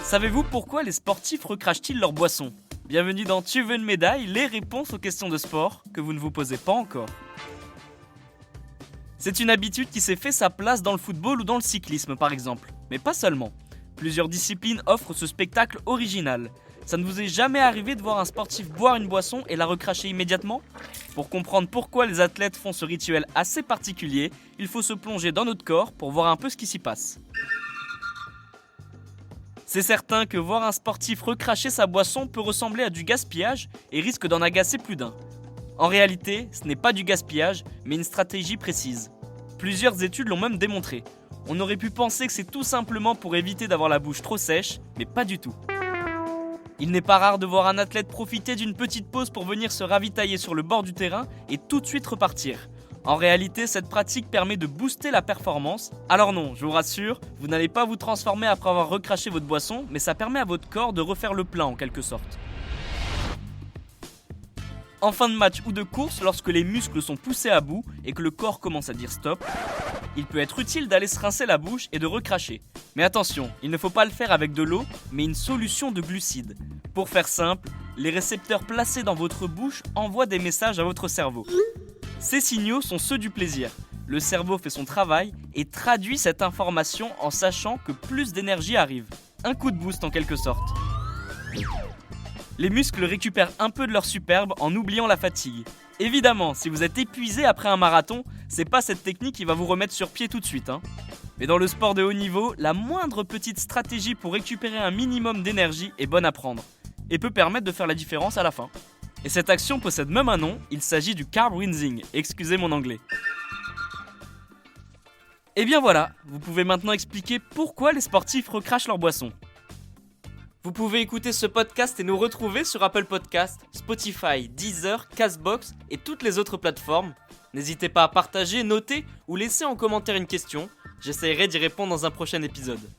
Savez-vous pourquoi les sportifs recrachent-ils leur boisson ? Bienvenue dans Tu veux une médaille, les réponses aux questions de sport que vous ne vous posez pas encore. C'est une habitude qui s'est fait sa place dans le football ou dans le cyclisme par exemple, mais pas seulement. Plusieurs disciplines offrent ce spectacle original. Ça ne vous est jamais arrivé de voir un sportif boire une boisson et la recracher immédiatement ? Pour comprendre pourquoi les athlètes font ce rituel assez particulier, il faut se plonger dans notre corps pour voir un peu ce qui s'y passe. C'est certain que voir un sportif recracher sa boisson peut ressembler à du gaspillage et risque d'en agacer plus d'un. En réalité, ce n'est pas du gaspillage, mais une stratégie précise. Plusieurs études l'ont même démontré. On aurait pu penser que c'est tout simplement pour éviter d'avoir la bouche trop sèche, mais pas du tout. Il n'est pas rare de voir un athlète profiter d'une petite pause pour venir se ravitailler sur le bord du terrain et tout de suite repartir. En réalité, cette pratique permet de booster la performance. Alors non, je vous rassure, vous n'allez pas vous transformer après avoir recraché votre boisson, mais ça permet à votre corps de refaire le plein en quelque sorte. En fin de match ou de course, lorsque les muscles sont poussés à bout et que le corps commence à dire stop, il peut être utile d'aller se rincer la bouche et de recracher. Mais attention, il ne faut pas le faire avec de l'eau, mais une solution de glucides. Pour faire simple, les récepteurs placés dans votre bouche envoient des messages à votre cerveau. Ces signaux sont ceux du plaisir. Le cerveau fait son travail et traduit cette information en sachant que plus d'énergie arrive. Un coup de boost en quelque sorte. Les muscles récupèrent un peu de leur superbe en oubliant la fatigue. Évidemment, si vous êtes épuisé après un marathon, c'est pas cette technique qui va vous remettre sur pied tout de suite. Mais dans le sport de haut niveau, la moindre petite stratégie pour récupérer un minimum d'énergie est bonne à prendre et peut permettre de faire la différence à la fin. Et cette action possède même un nom, il s'agit du carb rinsing, excusez mon anglais. Et bien voilà, vous pouvez maintenant expliquer pourquoi les sportifs recrachent leur boisson. Vous pouvez écouter ce podcast et nous retrouver sur Apple Podcasts, Spotify, Deezer, Castbox et toutes les autres plateformes. N'hésitez pas à partager, noter ou laisser en commentaire une question. J'essaierai d'y répondre dans un prochain épisode.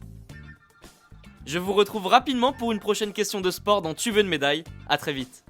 Je vous retrouve rapidement pour une prochaine question de sport dans Tu veux une médaille. À très vite.